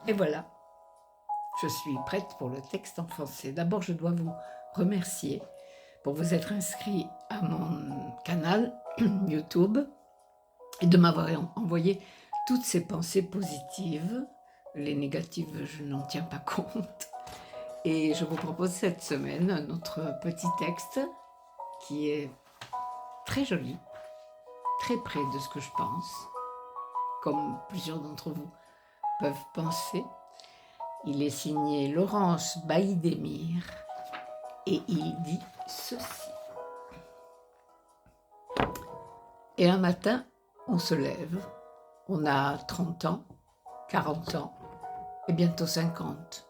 Et voilà, je suis prête pour le texte en français. D'abord, je dois vous remercier pour vous être inscrit à mon canal YouTube et de m'avoir envoyé toutes ces pensées positives. Les négatives, je n'en tiens pas compte. Et je vous propose cette semaine notre petit texte qui est très joli, très près de ce que je pense, comme plusieurs d'entre vous peuvent penser. Il est signé Laurence Bailly-Démire et il dit ceci. Et un matin, on se lève, on a 30 ans, 40 ans et bientôt 50.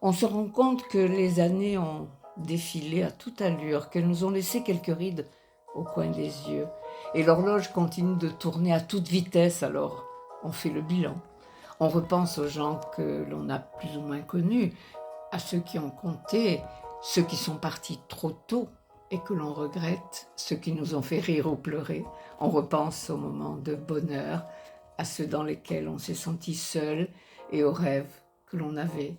On se rend compte que les années ont défilé à toute allure, qu'elles nous ont laissé quelques rides au coin des yeux. Et l'horloge continue de tourner à toute vitesse, alors on fait le bilan. On repense aux gens que l'on a plus ou moins connus, à ceux qui ont compté, ceux qui sont partis trop tôt et que l'on regrette, ceux qui nous ont fait rire ou pleurer. On repense aux moments de bonheur, à ceux dans lesquels on s'est senti seul et aux rêves que l'on avait.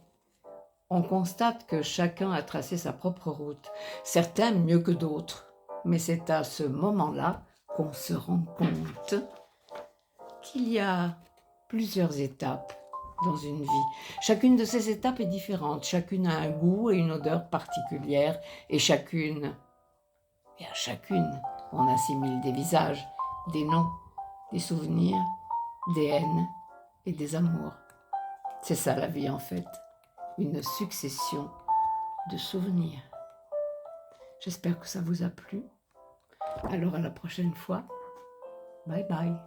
On constate que chacun a tracé sa propre route, certains mieux que d'autres, mais c'est à ce moment-là qu'on se rend compte qu'il y a plusieurs étapes dans une vie. Chacune de ces étapes est différente, chacune a un goût et une odeur particulière, et à chacune, on assimile des visages, des noms, des souvenirs, des haines et des amours. C'est ça la vie en fait, une succession de souvenirs. J'espère que ça vous a plu. Alors à la prochaine fois. Bye bye.